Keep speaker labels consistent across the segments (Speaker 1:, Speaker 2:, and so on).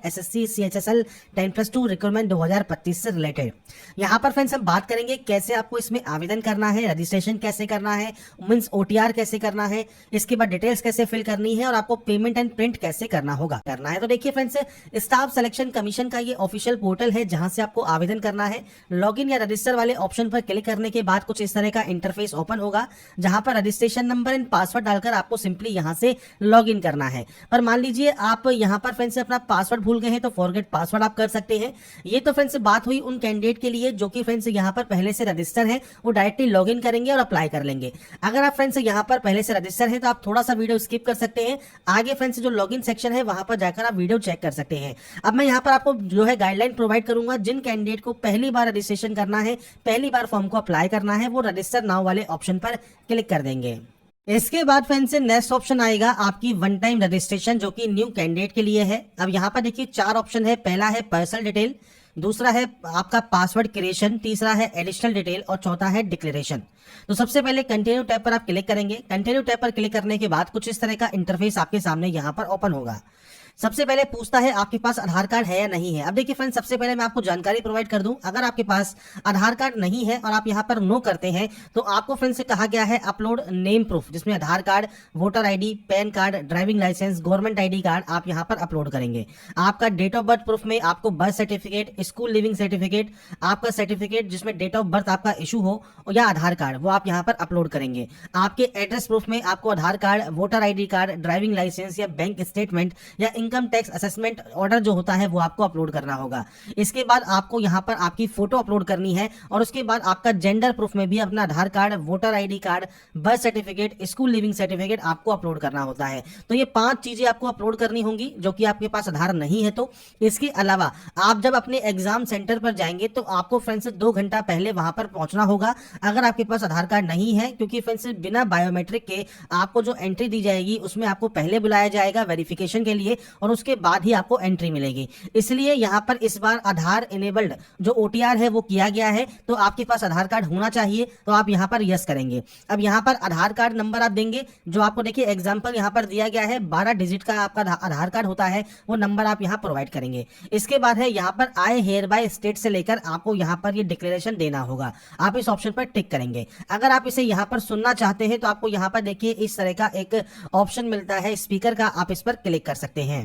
Speaker 1: SSC CHSL 10+2 recruitment 2025 से related. यहाँ पर फ्रेंड्स हम बात करेंगे कैसे आपको इसमें आवेदन करना है, रजिस्ट्रेशन कैसे करना है, मींस OTR कैसे करना है, इसके बाद डिटेल्स कैसे फिल करनी है और आपको पेमेंट एंड प्रिंट कैसे करना है। तो देखिए फ्रेंड्स, स्टाफ सिलेक्शन कमीशन का ये ऑफिशियल पोर्टल है जहां से आपको आवेदन करना है। लॉगिन या रजिस्टर वाले ऑप्शन पर क्लिक करने के बाद कुछ इस तरह का इंटरफेस ओपन होगा जहां पर रजिस्ट्रेशन नंबर एंड पासवर्ड डालकर आपको सिंपली यहां से लॉगिन करना है। पर मान लीजिए आप यहां पर फ्रेंड्स अपना पासवर्ड भूल गए हैं तो फॉरगेट पासवर्ड आप कर सकते हैं। ये तो फ्रेंड्स बात हुई उन कैंडिडेट के लिए जो कि फ्रेंड्स यहां पर पहले से रजिस्टर है, वो डायरेक्टली लॉगिन करेंगे और अप्लाई कर लेंगे। अगर आप फ्रेंड्स यहां पर पहले से रजिस्टर है तो आप थोड़ा सा वीडियो स्किप कर सकते हैं, आगे फ्रेंड्स जो लॉगिन सेक्शन है वहां पर जाकर आप वीडियो चेक कर सकते हैं। अब मैं यहां पर आपको जो है गाइडलाइन प्रोवाइड करूंगा, जिन कैंडिडेट को पहली बार रजिस्ट्रेशन करना है, पहली बार फॉर्म को अप्लाई करना है, वो रजिस्टर नाउ वाले ऑप्शन पर क्लिक कर देंगे। इसके बाद फ्रेंड्स से नेक्स्ट ऑप्शन आएगा आपकी वन टाइम रजिस्ट्रेशन, जो कि न्यू कैंडिडेट के लिए है। अब यहाँ पर देखिए 4 ऑप्शन है। पहला है पर्सनल डिटेल, दूसरा है आपका पासवर्ड क्रिएशन, तीसरा है एडिशनल डिटेल और चौथा है डिक्लेरेशन। तो सबसे पहले कंटिन्यू टैब पर आप क्लिक करेंगे। कंटिन्यू टैब पर क्लिक करने के बाद कुछ इस तरह का इंटरफेस आपके सामने यहाँ पर ओपन होगा। सबसे पहले पूछता है आपके पास आधार कार्ड है या नहीं है। अब देखिए फ्रेंड्स, सबसे पहले मैं आपको जानकारी प्रोवाइड कर दूं, अगर आपके पास आधार कार्ड नहीं है और आप यहां पर नो करते हैं तो आपको फ्रेंड्स से कहा गया है अपलोड नेम प्रूफ, जिसमें Aadhaar card, voter ID, PAN card, driving licence, government ID card आप यहां पर अपलोड करेंगे। आपका डेट ऑफ बर्थ प्रूफ में आपको birth certificate, school leaving certificate, आपका सर्टिफिकेट जिसमें डेट ऑफ बर्थ आपका इशू हो या आधार कार्ड, वो आप यहां पर अपलोड करेंगे। आपके एड्रेस प्रूफ में आपको Aadhaar card, voter ID card, driving licence या बैंक स्टेटमेंट या इनकम टैक्स असेसमेंट ऑर्डर जो होता है वो आपको अपलोड करना होगा। इसके बाद आपको यहां पर आपकी फोटो अपलोड करनी है और उसके बाद आपका जेंडर प्रूफ में भी अपना Aadhaar card, voter ID card, birth certificate, school leaving certificate आपको अपलोड करना होता है। तो ये 5 चीजें आपको अपलोड करनी होंगी जो कि आपके पास आधार नहीं है तो। इसके अलावा आप जब अपने एग्जाम सेंटर पर जाएंगे तो आपको फ्रेंड्स 2 घंटा पहले वहां पर पहुंचना होगा अगर आपके पास आधार कार्ड नहीं है, क्योंकि फ्रेंड्स बिना बायोमेट्रिक के आपको जो एंट्री दी जाएगी उसमें आपको पहले बुलाया जाएगा वेरिफिकेशन के लिए और उसके बाद ही आपको एंट्री मिलेगी। इसलिए यहां पर इस बार आधार इनेबल्ड जो OTR है वो किया गया है, तो आपके पास आधार कार्ड होना चाहिए, तो आप यहां पर यस करेंगे। अब यहां पर आधार कार्ड नंबर आप देंगे, जो आपको देखिए एग्जांपल यहां पर दिया गया है 12 डिजिट का आपका आधार कार्ड होता है, वो नंबर आप यहां प्रोवाइड करेंगे। इसके बाद है यहां पर आई हेयर बाय स्टेट से लेकर आपको यहां पर ये डिक्लेरेशन देना होगा, आप इस ऑप्शन पर टिक करेंगे। अगर आप इसे यहां पर सुनना चाहते हैं तो आपको यहां पर देखिए इस तरह का एक ऑप्शन मिलता है स्पीकर का, आप इस पर क्लिक कर सकते हैं।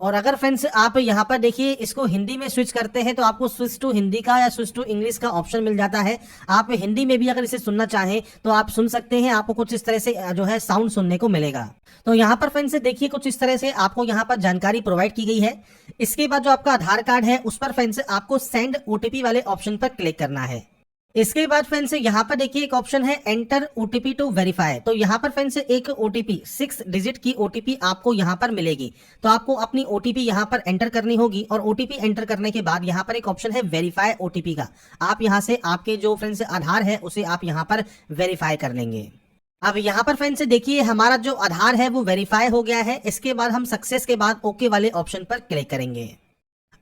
Speaker 1: और अगर फ्रेंड्स आप यहाँ पर देखिए इसको हिंदी में स्विच करते हैं तो आपको स्विच टू हिंदी का या स्विच टू इंग्लिश का ऑप्शन मिल जाता है। आप हिंदी में भी अगर इसे सुनना चाहें तो आप सुन सकते हैं, आपको कुछ इस तरह से जो है साउंड सुनने को मिलेगा। तो यहाँ पर फ्रेंड्स देखिए कुछ इस तरह से आपको यहाँ पर जानकारी प्रोवाइड की गई है। इसके बाद जो आपका आधार कार्ड है उस पर फ्रेंड्स आपको सेंड OTP वाले ऑप्शन पर क्लिक करना है। इसके बाद फ्रेंड्स यहाँ पर देखिए एक ऑप्शन है एंटर OTP टू वेरीफाई। तो यहाँ पर फ्रेंड्स एक OTP 6 डिजिट की OTP आपको यहाँ पर मिलेगी, तो आपको अपनी OTP यहाँ पर एंटर करनी होगी और OTP एंटर करने के बाद यहाँ पर एक ऑप्शन है वेरीफाई OTP का, आप यहाँ से आपके जो फ्रेंड्स आधार है उसे आप यहाँ पर वेरीफाई कर लेंगे। अब यहाँ पर फ्रेंड्स देखिए हमारा जो आधार है वो वेरीफाई हो गया है। इसके बाद हम सक्सेस के बाद ओके वाले ऑप्शन पर क्लिक करेंगे।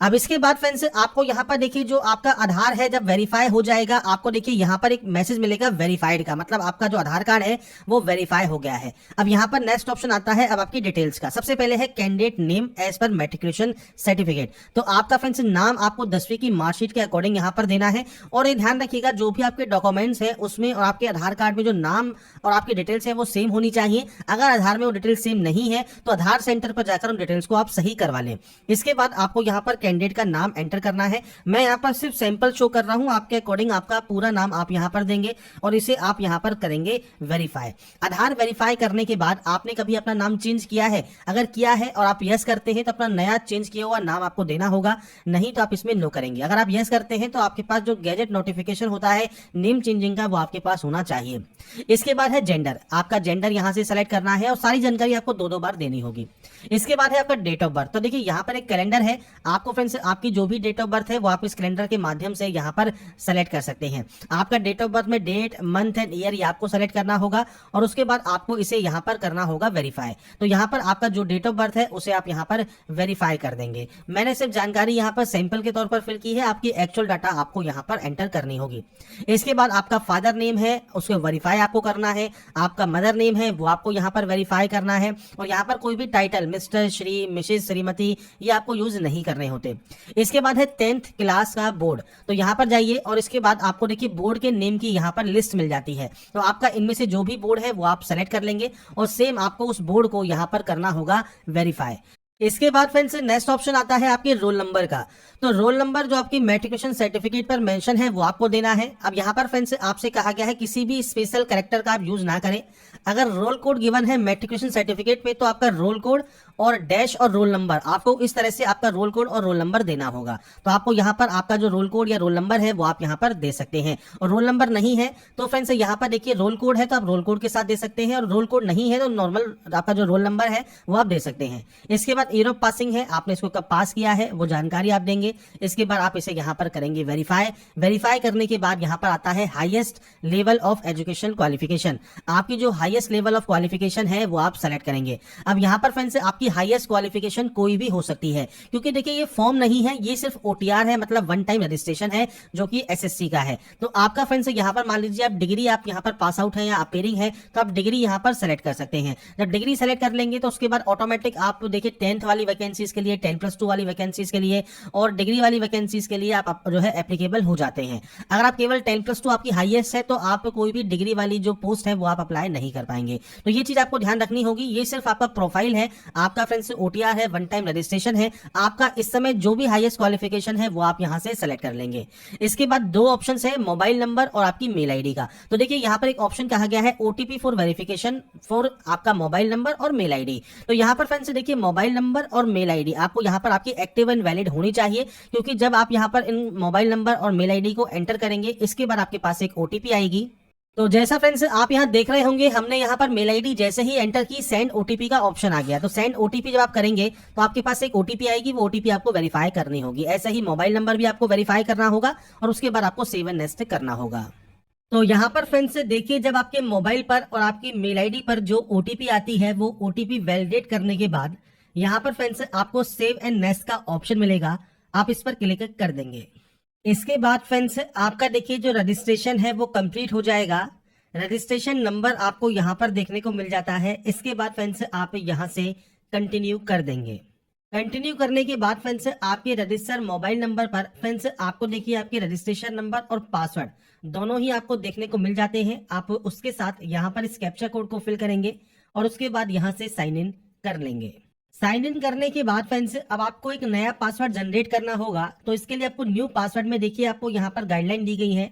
Speaker 1: अब इसके बाद फ्रेंड्स आपको यहाँ पर देखिए जो आपका आधार है जब वेरीफाई हो जाएगा, आपको देखिए यहाँ पर एक मैसेज मिलेगा वेरीफाइड का, मतलब आपका जो आधार कार्ड है वो वेरीफाई हो गया है। अब यहाँ पर नेक्स्ट ऑप्शन आता है अब आपकी डिटेल्स का। सबसे पहले है candidate name as per matriculation certificate. तो आपका फ्रेंड्स नाम आपको 10वीं की मार्कशीट के अकॉर्डिंग यहाँ पर देना है। और ये ध्यान रखिएगा जो भी आपके डॉक्यूमेंट्स है उसमें और आपके आधार कार्ड में जो नाम और आपकी डिटेल्स है वो सेम होनी चाहिए। अगर आधार में वो डिटेल्स सेम नहीं है तो आधार सेंटर पर जाकर उन डिटेल्स को आप सही करवा लें। इसके बाद आपको यहाँ पर कैंडिडेट का नाम एंटर करना है। मैं यहाँ पर सिर्फ सैंपल शो कर रहा हूँ, आपके अकॉर्डिंग आपका पूरा नाम आप यहाँ पर देंगे और इसे आप यहाँ पर करेंगे वेरीफाई। आधार वेरीफाई करने के बाद आपने कभी अपना नाम चेंज किया है, अगर किया है और आप यस करते हैं तो अपना नया चेंज किया हुआ नाम आपको देना होगा, नहीं तो आप इसमें नो करेंगे। अगर आप यस करते हैं तो आपके पास जो गैजेट नोटिफिकेशन होता है नेम चेंजिंग का वो आपके पास होना चाहिए। इसके बाद है जेंडर, आपका जेंडर यहाँ से सेलेक्ट करना है और सारी जानकारी आपको 2-2 बार देनी होगी। इसके बाद है आपका डेट ऑफ बर्थ। तो देखिए यहाँ पर एक कैलेंडर है, आपको फ्रेंड्स आपकी जो भी डेट ऑफ बर्थ है वो आप इस कैलेंडर के माध्यम से यहाँ पर सेलेक्ट कर सकते हैं। आपका डेट ऑफ बर्थ में डेट, मंथ एंड ईयर ये आपको सेलेक्ट करना होगा और उसके बाद आपको इसे यहाँ पर करना होगा वेरीफाई। तो यहाँ पर आपका जो डेट ऑफ बर्थ है उसे आप यहाँ पर वेरीफाई कर देंगे। मैंने सिर्फ जानकारी यहाँ पर सैंपल के तौर पर फिल की है, आपकी एक्चुअल डाटा आपको यहाँ पर एंटर करनी होगी। इसके बाद आपका फादर नेम है उसको वेरीफाई आपको करना है, आपका मदर नेम है वो आपको यहाँ पर वेरीफाई करना है और यहाँ पर कोई भी title mister, Shri, Mrs, Shrimati ये आपको यूज नहीं करने होते। इसके बाद है 10th क्लास का बोर्ड, तो यहाँ पर जाइए और इसके बाद आपको देखिए बोर्ड के नेम की यहाँ पर लिस्ट मिल जाती है। तो आपका इनमें से जो भी बोर्ड है वो आप सेलेक्ट कर लेंगे और सेम आपको उस बोर्ड को यहाँ पर करना होगा वेरीफाई। इसके बाद फ्रेंड्स नेक्स्ट ऑप्शन आता है आपके रोल नंबर का। तो रोल नंबर जो आपकी मैट्रिकुलेशन सर्टिफिकेट पर मेंशन है वो आपको देना है। अब यहाँ पर फ्रेंड्स आपसे कहा गया है किसी भी स्पेशल कैरेक्टर का आप यूज ना करें। अगर रोल कोड गिवन है मैट्रिकुलेशन सर्टिफिकेट पे तो आपका रोल कोड और डैश और रोल नंबर आपको इस तरह से आपका रोल कोड और रोल नंबर देना होगा। तो आपको यहाँ पर आपका जो रोल कोड या रोल नंबर है वो आप यहाँ पर दे सकते हैं और रोल नंबर नहीं है तो फ्रेंड्स यहाँ पर देखिए रोल कोड है तो आप रोल कोड के साथ दे सकते हैं और रोल कोड नहीं है तो नॉर्मल आपका जो रोल नंबर है वो आप दे सकते हैं। इसके बाद ईयर ऑफ पासिंग है, आपने इसको कब पास किया है वो जानकारी आप देंगे। इसके बाद आप इसे यहाँ पर करेंगे वेरीफाई। वेरीफाई करने के बाद यहाँ पर आता है highest level of education qualification. आपकी जो हाईएस्ट लेवल ऑफ क्वालिफिकेशन है वो आप सेलेक्ट करेंगे। अब यहाँ पर फ्रेंड्स आपकी हाईएस्ट क्वालिफिकेशन कोई भी हो सकती है क्योंकि देखिए ये फॉर्म नहीं है, ये सिर्फ ओटीआर है, मतलब वन टाइम रजिस्ट्रेशन है जो कि एसएससी का है। तो आपका फ्रेंड्स यहाँ पर मान लीजिए आप डिग्री आप यहाँ पर पास आउट है या अपेयरिंग है तो आप डिग्री यहाँ पर सेलेक्ट कर सकते हैं। जब डिग्री सेलेक्ट कर लेंगे तो उसके बाद ऑटोमेटिक आप देखिए 10th वाली वैकेंसीज के लिए, 10+2 वाली वैकेंसीज के लिए और डिग्री वाली वैकेंसीज के लिए आप जो है एप्लीकेबल हो जाते हैं। अगर आप केवल 10+2 आपकी हाईएस्ट है तो आप कोई भी डिग्री वाली जो पोस्ट है वो आप अप्लाई नहीं कर पाएंगे। तो ये चीज आपको ध्यान रखनी होगी। ये सिर्फ आपका प्रोफाइल है, आपका फ्रेंड्स ओटीआर है, वन टाइम रजिस्ट्रेशन है। आपका इस समय जो भी हाईएस्ट क्वालिफिकेशन है वो आप यहां से सेलेक्ट कर लेंगे। इसके बाद दो ऑप्शंस है, मोबाइल नंबर और आपकी मेल आईडी का। तो देखिए यहाँ पर एक ऑप्शन कहा गया है ओटीपी फॉर वेरिफिकेशन फॉर आपका मोबाइल नंबर और मेल आईडी। तो यहाँ पर फ्रेंड्स देखिए मोबाइल नंबर और मेल आईडी आपको यहाँ पर आपकी एक्टिव एंड वैलिड होनी चाहिए क्योंकि जब आप यहाँ पर इन मोबाइल नंबर और मेल आईडी को एंटर करेंगे इसके बाद आपके पास एक ओटीपी आएगी। तो जैसा फ्रेंड्स आप यहाँ देख रहे होंगे हमने यहाँ पर मेल आईडी जैसे ही एंटर की सेंड ओटीपी का ऑप्शन आ गया। तो सेंड ओटीपी जब आप करेंगे तो आपके पास एक ओटीपी आएगी, वो ओटीपी आपको वेरीफाई करनी होगी। ऐसे ही मोबाइल नंबर भी आपको वेरीफाई करना होगा और उसके बाद आपको सेव एंड नेक्स्ट करना होगा। तो यहाँ पर फ्रेंड्स देखिए जब आपके मोबाइल पर और आपकी मेल आईडी पर जो ओटीपी आती है वो ओटीपी वैलिडेट करने के बाद यहाँ पर फ्रेंड्स आपको सेव एंड नेक्स्ट का ऑप्शन मिलेगा, आप इस पर क्लिक कर देंगे। इसके बाद फ्रेंड्स आपका देखिए जो रजिस्ट्रेशन है वो कंप्लीट हो जाएगा। रजिस्ट्रेशन नंबर आपको यहाँ पर देखने को मिल जाता है। इसके बाद फ्रेंड्स आप यहाँ से कंटिन्यू कर देंगे। कंटिन्यू करने के बाद फ्रेंड्स आपके रजिस्टर मोबाइल नंबर पर फ्रेंड्स आपको देखिए आपके रजिस्ट्रेशन नंबर और पासवर्ड दोनों ही आपको देखने को मिल जाते हैं। आप उसके साथ यहाँ पर इस कैप्चा कोड को फिल करेंगे और उसके बाद यहाँ से साइन इन कर लेंगे। साइन इन करने के बाद फ्रेंड्स अब आपको एक नया पासवर्ड जनरेट करना होगा। तो इसके लिए आपको न्यू पासवर्ड में देखिए आपको यहाँ पर गाइडलाइन दी गई है।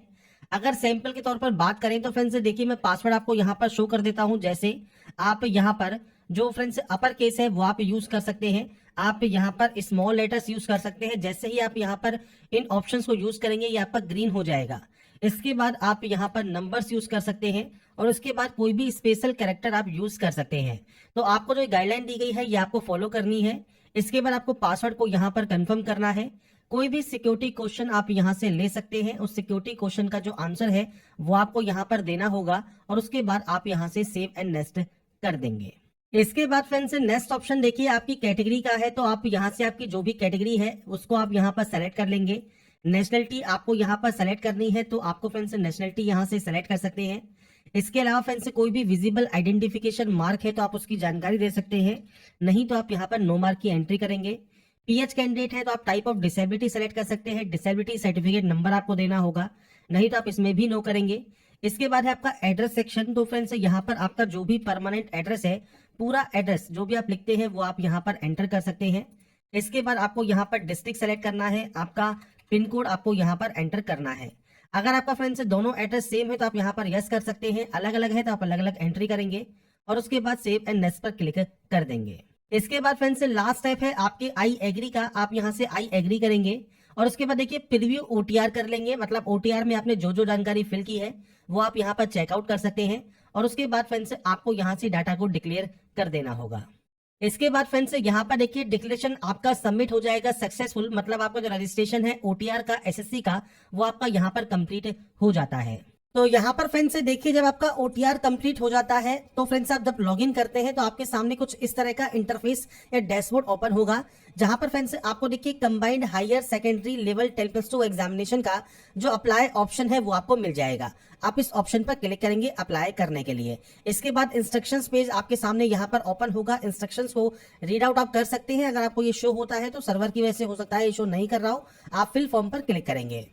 Speaker 1: अगर सैंपल के तौर पर बात करें तो फ्रेंड्स देखिए मैं पासवर्ड आपको यहाँ पर शो कर देता हूँ। जैसे आप यहाँ पर जो फ्रेंड्स अपर केस है वो आप यूज कर सकते हैं, आप यहाँ पर स्मॉल लेटर्स यूज कर सकते हैं। जैसे ही आप यहाँ पर इन ऑप्शंस को यूज करेंगे ये आपका ग्रीन हो जाएगा। इसके बाद आप यहाँ पर नंबर्स यूज कर सकते हैं और उसके बाद कोई भी स्पेशल कैरेक्टर आप यूज कर सकते हैं। तो आपको जो गाइडलाइन दी गई है ये आपको फॉलो करनी है। इसके बाद आपको पासवर्ड को यहाँ पर कंफर्म करना है। कोई भी सिक्योरिटी क्वेश्चन आप यहाँ से ले सकते हैं, उस सिक्योरिटी क्वेश्चन का जो आंसर है वो आपको यहाँ पर देना होगा और उसके बाद आप यहाँ से सेव एंड नेक्स्ट कर देंगे। इसके बाद फ्रेंड्स नेक्स्ट ऑप्शन देखिए आपकी कैटेगरी का है। तो आप यहाँ से आपकी जो भी कैटेगरी है उसको आप यहाँ पर सेलेक्ट कर लेंगे। नेशनलिटी आपको यहाँ पर सेलेक्ट करनी है तो आपको फ्रेंड्स नेशनलिटी यहाँ से सेलेक्ट कर सकते हैं। इसके अलावा फ्रेंड्स कोई भी विजिबल आइडेंटिफिकेशन मार्क है तो आप उसकी जानकारी दे सकते हैं, नहीं तो आप यहाँ पर नो मार्क की एंट्री करेंगे। पीएच कैंडिडेट है तो आप टाइप ऑफ डिसेबिलिटी सेलेक्ट कर सकते हैं, डिसेबिलिटी सर्टिफिकेट नंबर आपको देना होगा, नहीं तो आप इसमें भी नो करेंगे। इसके बाद है आपका एड्रेस सेक्शन। तो फ्रेंड्स यहाँ पर आपका जो भी परमानेंट एड्रेस है, पूरा एड्रेस जो भी आप लिखते हैं वो आप यहाँ पर एंटर कर सकते हैं। इसके बाद आपको यहाँ पर डिस्ट्रिक्ट सेलेक्ट करना है, आपका पिन कोड आपको यहाँ पर एंटर करना है। अगर आपका फ्रेंड्स दोनों एड्रेस सेम है तो आप यहाँ पर यस कर सकते हैं, अलग अलग है तो आप अलग अलग एंट्री करेंगे और उसके बाद सेव एंड नेक्स्ट पर क्लिक कर देंगे। इसके बाद फ्रेंड्स लास्ट स्टेप है आपके आई एग्री का, आप यहाँ से आई एग्री करेंगे और उसके बाद देखिए प्रीव्यू ओटीआर कर लेंगे, मतलब ओटीआर में आपने जो जो जानकारी फिल की है वो आप यहाँ पर चेकआउट कर सकते हैं और उसके बाद फ्रेंड्स आपको यहाँ से डाटा को डिक्लेयर कर देना होगा। इसके बाद फ्रेंड्स यहाँ पर देखिए डिक्लेरेशन आपका सबमिट हो जाएगा सक्सेसफुल, मतलब आपका जो रजिस्ट्रेशन है ओटीआर का, एसएससी का, वो आपका यहाँ पर कंप्लीट हो जाता है। तो यहाँ पर फ्रेंड्स से देखिए जब आपका ओटीआर कंप्लीट हो जाता है तो फ्रेंड्स आप जब लॉगिन करते हैं तो आपके सामने कुछ इस तरह का इंटरफेस या डैशबोर्ड ओपन होगा, जहां पर फ्रेंड्स आपको देखिए combined higher secondary level 10+2 examination का जो अप्लाई ऑप्शन है वो आपको मिल जाएगा। आप इस ऑप्शन पर क्लिक करेंगे अप्लाई करने के लिए। इसके बाद इंस्ट्रक्शंस पेज आपके सामने यहाँ पर ओपन होगा। इंस्ट्रक्शंस को रीड आउट आप कर सकते हैं। अगर आपको ये शो होता है तो सर्वर की वजह से हो सकता है ये शो नहीं कर रहा हो। आप फिल फॉर्म पर क्लिक करेंगे।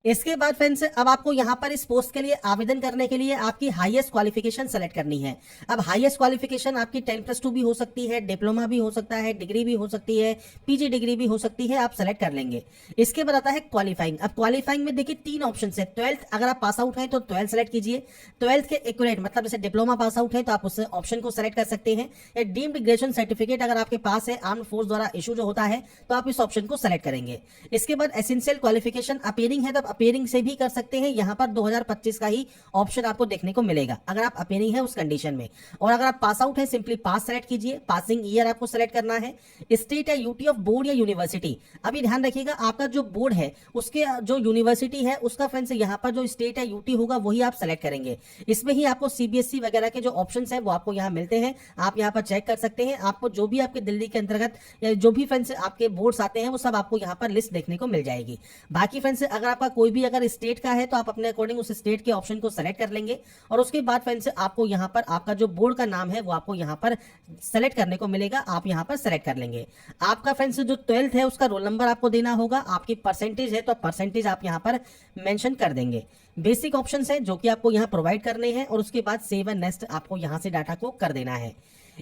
Speaker 1: इसके बाद फ्रेंड्स अब आपको यहाँ पर इस पोस्ट के लिए आवेदन करने के लिए आपकी हाईएस्ट क्वालिफिकेशन सेलेक्ट करनी है। अब हाईएस्ट क्वालिफिकेशन आपकी 10+2 भी हो सकती है, डिप्लोमा भी हो सकता है, डिग्री भी हो सकती है, पीजी डिग्री भी हो सकती है, आप सेलेक्ट कर लेंगे। इसके बाद आता है क्वालिफाइंग। अब क्वालिफाइंग में देखिए 3 ऑप्शन है। 12th अगर आप पास आउट है तो 12 सेलेक्ट कीजिए। 12th के इक्वलेंट मतलब जैसे डिप्लोमा पास आउट है तो आप उस ऑप्शन को सेलेक्ट कर सकते हैं। या डीम्ड ग्रेजुएशन सर्टिफिकेट अगर आपके पास है, आर्म्ड फोर्स द्वारा इशू जो होता है, तो आप इस ऑप्शन को सेलेक्ट करेंगे। इसके बाद एसेंशियल क्वालिफिकेशन अपियरिंग है तो अपियरिंग से भी कर सकते हैं। यहां पर 2025 का ही ऑप्शन आपको देखने को मिलेगा अगर आप अपियरिंग है उस कंडीशन में। और अगर आप पास आउट है सिंपली पास सेलेक्ट कीजिए। पासिंग ईयर आपको सेलेक्ट करना है। स्टेट या यूटी ऑफ बोर्ड या यूनिवर्सिटी, अभी ध्यान रखिएगा आपका जो बोर्ड है उसके जो यूनिवर्सिटी है उसका फ्रेंड्स यहाँ पर जो स्टेट या यूटी होगा वही आप सेलेक्ट करेंगे। इसमें ही आपको सीबीएसई वगैरह के जो ऑप्शन है वो आपको यहाँ मिलते हैं, आप यहाँ पर चेक कर सकते हैं। आपको जो भी आपके दिल्ली के अंतर्गत या जो भी फ्रेंड्स आपके बोर्ड्स आते हैं वो सब आपको यहाँ पर लिस्ट देखने को मिल जाएगी। बाकी फ्रेंड्स अगर आपका कोई भी अगर स्टेट का है तो आप अपने अकॉर्डिंग उस स्टेट के ऑप्शन को सेलेक्ट कर लेंगे। और उसके बाद फ्रेंड्स आपको यहाँ पर आपका जो बोर्ड का नाम है वो आपको यहाँ पर सेलेक्ट करने को मिलेगा, आप यहाँ पर सेलेक्ट कर लेंगे। आपका फ्रेंड्स जो 12th है उसका रोल नंबर आपको देना होगा। आपकी परसेंटेज है तो परसेंटेज आप यहाँ पर मेंशन कर देंगे। बेसिक ऑप्शंस है जो कि आपको यहाँ प्रोवाइड करने हैं और उसके बाद सेव एंड नेक्स्ट आपको यहाँ से डाटा को कर देना है।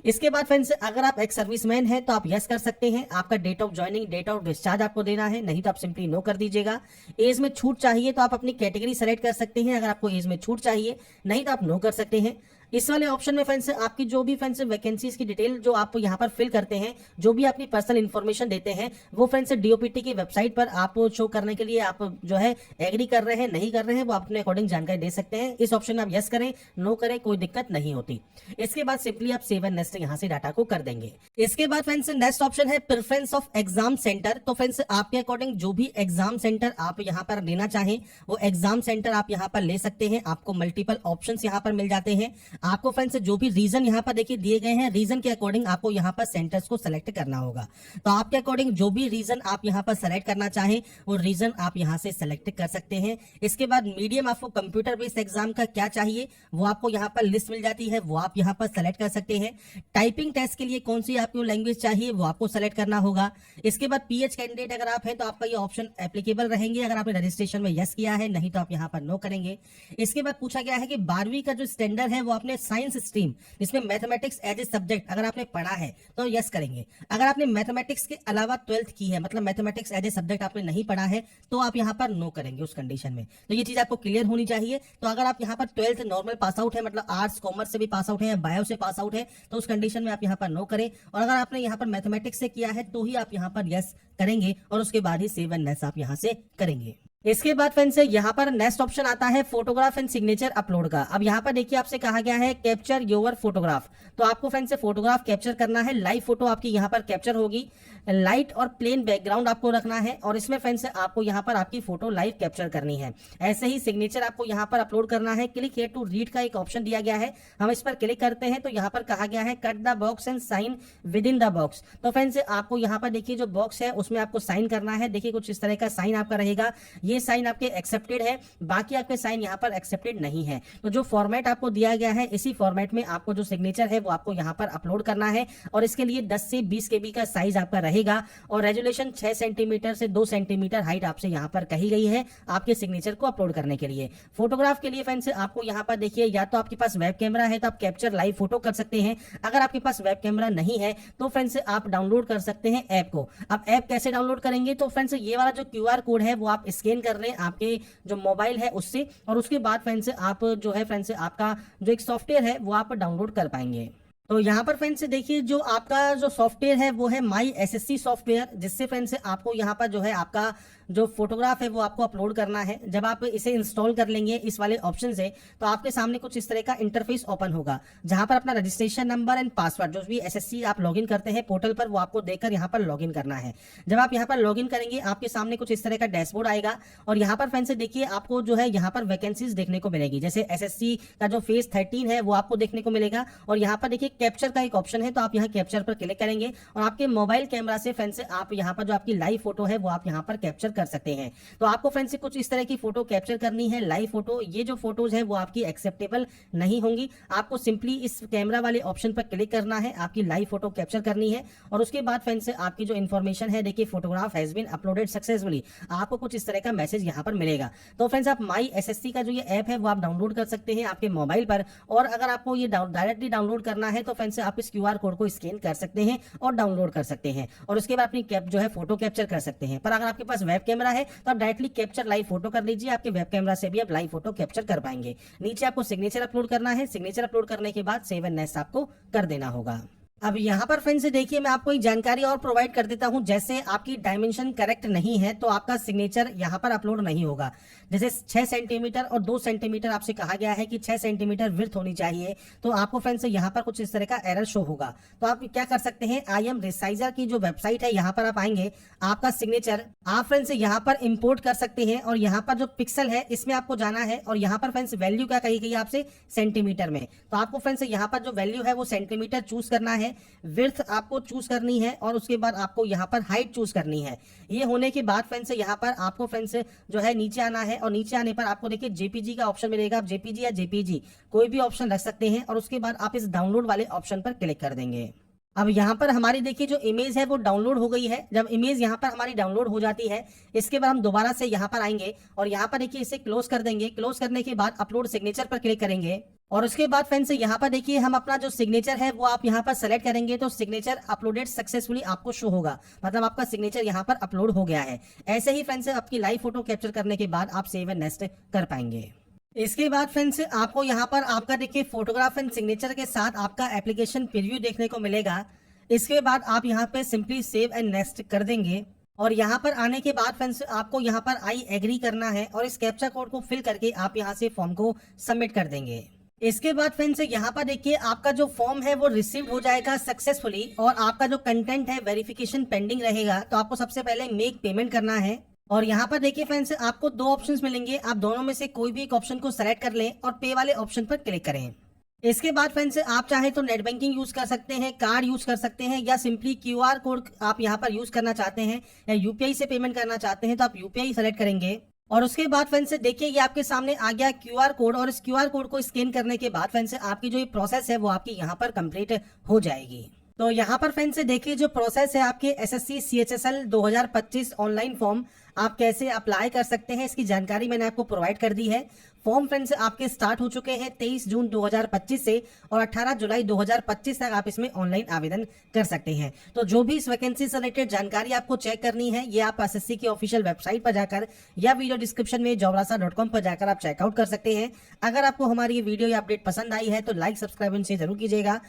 Speaker 1: इसके बाद फ्रेंड्स अगर आप एक सर्विसमैन हैं तो आप यस कर सकते हैं। आपका date of joining, date of discharge आपको देना है, नहीं तो आप सिंपली नो कर दीजिएगा। एज में छूट चाहिए तो आप अपनी कैटेगरी सेलेक्ट कर सकते हैं, अगर आपको एज में छूट चाहिए, नहीं तो आप नो कर सकते हैं। इस वाले ऑप्शन में फ्रेंड्स आपकी जो भी फ्रेंड्स वैकेंसीज की डिटेल जो आप यहाँ पर फिल करते हैं, जो भी अपनी पर्सनल इन्फॉर्मेशन देते हैं, वो फ्रेंड्स डीओपीटी की वेबसाइट पर आप शो करने के लिए आप जो है एग्री कर रहे हैं नहीं कर रहे हैं वो अपने अकॉर्डिंग जानकारी दे सकते हैं। इस ऑप्शन में आप यस करें नो करें कोई दिक्कत नहीं होती। इसके बाद सिंपली आप सेव एंड नेक्स्ट यहाँ से डाटा को कर देंगे। इसके बाद फ्रेंड्स नेक्स्ट ऑप्शन है प्रेफरेंस ऑफ एग्जाम सेंटर। तो फ्रेंड्स आपके अकॉर्डिंग जो भी एग्जाम सेंटर आप यहाँ पर लेना चाहें वो एग्जाम सेंटर आप यहाँ पर ले सकते हैं। आपको मल्टीपल ऑप्शन यहाँ पर मिल जाते हैं। आपको फ्रेंड्स जो भी रीजन यहाँ पर देखिए दिए गए हैं, रीजन के अकॉर्डिंग आपको यहाँ पर सेंटर्स को सेलेक्ट करना होगा। तो आपके अकॉर्डिंग जो भी रीजन आप यहाँ पर सेलेक्ट करना चाहें वो रीजन आप यहाँ से सेलेक्ट कर सकते हैं। इसके बाद मीडियम आपको कंप्यूटर बेस्ड एग्जाम का क्या चाहिए वो आपको यहाँ पर लिस्ट मिल जाती है, वो आप यहाँ पर सेलेक्ट कर सकते हैं। टाइपिंग टेस्ट के लिए कौन सी आपको लैंग्वेज चाहिए वो आपको सेलेक्ट करना होगा। इसके बाद पीएच कैंडिडेट अगर आप हैं तो आपका ये ऑप्शन एप्लीकेबल रहेंगे अगर आपने रजिस्ट्रेशन में यस किया है, नहीं तो आप यहाँ पर नो करेंगे। इसके बाद पूछा गया है कि 12वीं का जो स्टैंडर्ड है वो आपने साइंस स्ट्रीम जिसमें मैथमेटिक्स एज ए सब्जेक्ट अगर आपने पढ़ा है तो यस करेंगे। अगर आपने मैथमेटिक्स के अलावा 12th की है मतलब मैथमेटिक्स एज ए सब्जेक्ट आपने नहीं पढ़ा है तो आप यहाँ पर नो करेंगे उस कंडीशन में। तो ये चीज आपको क्लियर होनी चाहिए। तो अगर आप यहाँ पर 12th नॉर्मल पास आउट है मतलब आर्ट्स कॉमर्स से भी पास आउट है या बायो से पास आउट है तो उस कंडीशन में आप यहाँ पर नो करें। और अगर आपने यहाँ पर मैथमेटिक्स से किया है तो ही आप यहाँ पर यस करेंगे और उसके बाद ही सेव एंड नेक्स्ट आप यहाँ से करेंगे। इसके बाद फ्रेंड्स यहाँ पर नेक्स्ट ऑप्शन आता है फोटोग्राफ एंड सिग्नेचर अपलोड का। अब यहाँ पर देखिए आपसे कहा गया है कैप्चर योर फोटोग्राफ। तो आपको फ्रेंड्स फोटोग्राफ कैप्चर करना है। लाइव फोटो आपकी यहाँ पर कैप्चर होगी। लाइट और प्लेन बैकग्राउंड आपको रखना है और इसमें फ्रेंड्स आपको यहाँ पर आपकी फोटो लाइव कैप्चर करनी है। ऐसे ही सिग्नेचर आपको यहाँ पर अपलोड करना है। क्लिक हियर टू रीड का एक ऑप्शन दिया गया है, हम इस पर क्लिक करते हैं तो यहाँ पर कहा गया है cut the box and sign within the box. तो फ्रेंड्स आपको यहाँ पर देखिए जो बॉक्स है उसमें आपको साइन करना है। देखिए कुछ इस तरह का साइन आपका रहेगा, ये साइन आपके एक्सेप्टेड है, बाकी आपके साइन यहाँ पर एक्सेप्टेड नहीं है। तो जो फॉर्मेट आपको दिया गया है इसी फॉर्मेट में आपको जो सिग्नेचर है वो आपको यहाँ पर अपलोड करना है और इसके लिए 10 से 20 KB का साइज आपका रहेगा और रेजोल्यूशन 6 सेंटीमीटर से 2 सेंटीमीटर हाइट आपसे यहाँ पर कही गई है आपके सिग्नेचर को अपलोड करने के लिए। फोटोग्राफ के लिए फ्रेंड्स आपको यहाँ पर देखिए या तो आपके पास वेब कैमरा है तो आप कैप्चर लाइव फोटो कर सकते हैं। अगर आपके पास वेब कैमरा नहीं है तो फ्रेंड्स आप डाउनलोड कर सकते हैं ऐप को। अब ऐप कैसे डाउनलोड करेंगे तो फ्रेंड्स ये वाला जो QR कोड है वो आप स्कैन कर रहे हैं आपके जो मोबाइल है उससे और उसके बाद फ्रेंड्स आप जो है फ्रेंड्स आपका जो एक सॉफ्टवेयर है वो आप डाउनलोड कर पाएंगे। तो यहाँ पर फ्रेंड्स देखिए जो आपका जो सॉफ्टवेयर है वो है माई एसएससी सॉफ्टवेयर, जिससे फ्रेंड्स आपको यहाँ पर जो है आपका जो फोटोग्राफ है वो आपको अपलोड करना है। जब आप इसे इंस्टॉल कर लेंगे इस वाले ऑप्शन से, तो आपके सामने कुछ इस तरह का इंटरफेस ओपन होगा, जहां पर अपना रजिस्ट्रेशन नंबर एंड पासवर्ड जो भी एसएससी आप लॉगिन करते हैं पोर्टल पर वो आपको देकर यहाँ पर लॉगिन करना है। जब आप यहाँ पर लॉगिन करेंगे आपके सामने कुछ इस तरह का डैशबोर्ड आएगा और यहाँ पर फ्रेंड्स देखिए आपको जो है यहाँ पर वैकेंसीज देखने को मिलेगी। जैसे एसएससी का जो फेज 13 है वो आपको देखने को मिलेगा और यहाँ पर देखिए कैप्चर का एक ऑप्शन है, तो आप यहाँ कैप्चर पर क्लिक करेंगे और आपके मोबाइल कैमरा से फ्रेंड्स आप यहाँ पर जो आपकी लाइव फोटो है वो आप यहाँ पर कैप्चर कर सकते हैं। तो आपको फ्रेंड्स कुछ इस तरह की फोटो कैप्चर करनी है, लाइव फोटो। ये जो फोटोज है वो आपकी एक्सेप्टेबल नहीं होंगी। आपको सिंपली इस कैमरा वाले ऑप्शन पर क्लिक करना है, आपकी लाइव फोटो कैप्चर करनी है और उसके बाद फ्रेंड्स आपकी जो इन्फॉर्मेशन है देखिए photograph has been uploaded successfully, आपको कुछ इस तरह का मैसेज यहाँ पर मिलेगा। तो फ्रेंड्स आप माई एसएससी का जो ये ऐप है वो आप डाउनलोड कर सकते हैं आपके मोबाइल पर, और अगर आपको ये डायरेक्टली डाउनलोड करना है तो फ्रेंड्स आप इस क्यूआर कोड को स्कैन कर सकते हैं और डाउनलोड कर सकते हैं और उसके बाद अपनी जो है फोटो कैप्चर कर सकते हैं। पर अगर आपके पास वेब कैमरा है तो आप डायरेक्टली कैप्चर लाइव फोटो कर लीजिए, आपके वेब कैमरा से भी आप लाइव फोटो कैप्चर कर पाएंगे। नीचे आपको सिग्नेचर अपलोड करना है, सिग्नेचर अपलोड करने के बाद सेव एंड नेक्स्ट आपको कर देना होगा। अब यहाँ पर फ्रेंड्स देखिए मैं आपको एक जानकारी और प्रोवाइड कर देता हूँ। जैसे आपकी डायमेंशन करेक्ट नहीं है तो आपका सिग्नेचर यहाँ पर अपलोड नहीं होगा। जैसे 6 सेंटीमीटर और 2 सेंटीमीटर आपसे कहा गया है कि 6 सेंटीमीटर विड्थ होनी चाहिए, तो आपको फ्रेंड्स यहाँ पर कुछ इस तरह का एरर शो होगा। तो आप क्या कर सकते हैं, आई एम रिसाइजर की जो वेबसाइट है यहाँ पर आप आएंगे, आपका सिग्नेचर आप फ्रेंड्स यहाँ पर इंपोर्ट कर सकते हैं और यहाँ पर जो पिक्सल है इसमें आपको जाना है और यहाँ पर फ्रेंड्स वैल्यू क्या कही गई आपसे, सेंटीमीटर में। तो आपको फ्रेंड्स यहाँ पर जो वैल्यू है वो सेंटीमीटर चूज करना है, विड्थ आपको चूज करनी है और उसके बाद आपको यहाँ पर हाइट चूज करनी है। ये होने के बाद फ्रेंड्स यहाँ पर आपको फ्रेंड्स जो है नीचे आना है और नीचे आने पर आपको देखिए जेपीजी का ऑप्शन मिलेगा। आप जेपीजी या जेपीजी कोई भी ऑप्शन रख सकते हैं और उसके बाद आप इस डाउनलोड वाले ऑप्शन पर क्लिक कर देंगे। अब यहाँ पर हमारी देखिए जो इमेज है वो डाउनलोड हो गई है। जब इमेज यहाँ पर हमारी डाउनलोड हो जाती है इसके बाद हम दोबारा से यहाँ पर आएंगे और यहाँ पर देखिए इसे क्लोज कर देंगे। क्लोज करने के बाद अपलोड सिग्नेचर पर क्लिक करेंगे और उसके बाद फ्रेंड्स यहाँ पर देखिए हम अपना जो सिग्नेचर है वो आप यहाँ पर सेलेक्ट करेंगे तो सिग्नेचर अपलोडेड सक्सेसफुली आपको शो होगा, मतलब आपका सिग्नेचर यहाँ पर अपलोड हो गया है। ऐसे ही फ्रेंड्स आपकी लाइव फोटो कैप्चर करने के बाद आप सेव एंड नेक्स्ट कर पाएंगे। इसके बाद फ्रेंड्स आपको यहाँ पर आपका देखिए फोटोग्राफ एंड सिग्नेचर के साथ आपका एप्लीकेशन प्रीव्यू देखने को मिलेगा। इसके बाद आप यहाँ पे सिंपली सेव एंड नेक्स्ट कर देंगे और यहाँ पर आने के बाद फ्रेंड्स आपको यहाँ पर आई एग्री करना है और इस कैप्चा कोड को फिल करके आप यहाँ से फॉर्म को सबमिट कर देंगे। इसके बाद फ्रेंड्स यहाँ पर देखिए आपका जो फॉर्म है वो रिसीव हो जाएगा सक्सेसफुली और आपका जो कंटेंट है वेरिफिकेशन पेंडिंग रहेगा। तो आपको सबसे पहले मेक पेमेंट करना है और यहाँ पर देखिए फ्रेंड्स आपको 2 ऑप्शंस मिलेंगे, आप दोनों में से कोई भी एक ऑप्शन को सेलेक्ट कर लें और पे वाले ऑप्शन पर क्लिक करें। इसके बाद फ्रेंड्स आप चाहे तो नेट बैंकिंग यूज कर सकते हैं, कार्ड यूज कर सकते हैं या सिंपली क्यूआर कोड आप यहाँ पर यूज करना चाहते हैं या यूपीआई से पेमेंट करना चाहते हैं तो आप यूपीआई सेलेक्ट करेंगे। और उसके बाद फ्रेंड्स देखिए ये आपके सामने आ गया क्यूआर कोड और इस क्यूआर कोड को स्कैन करने के बाद फ्रेंड्स आपकी जो ये प्रोसेस है वो आपकी यहाँ पर कंप्लीट हो जाएगी। तो यहाँ पर फ्रेंड्स देखिए जो प्रोसेस है आपके एसएससी सीएचएसएल 2025 ऑनलाइन फॉर्म आप कैसे अप्लाई कर सकते हैं इसकी जानकारी मैंने आपको प्रोवाइड कर दी है। फॉर्म फ्रेंड्स आपके स्टार्ट हो चुके हैं 23 जून 2025 से और 18 जुलाई 2025 तक आप इसमें ऑनलाइन आवेदन कर सकते हैं। तो जो भी इस वैकेंसी से रिलेटेड जानकारी आपको चेक करनी है ये आप एसएससी की ऑफिशियल वेबसाइट पर जाकर या वीडियो डिस्क्रिप्शन में jobrasa.com पर जाकर आप चेकआउट कर सकते हैं। अगर आपको हमारी ये वीडियो या अपडेट पसंद आई है तो लाइक सब्सक्राइब इनसे जरूर कीजिएगा।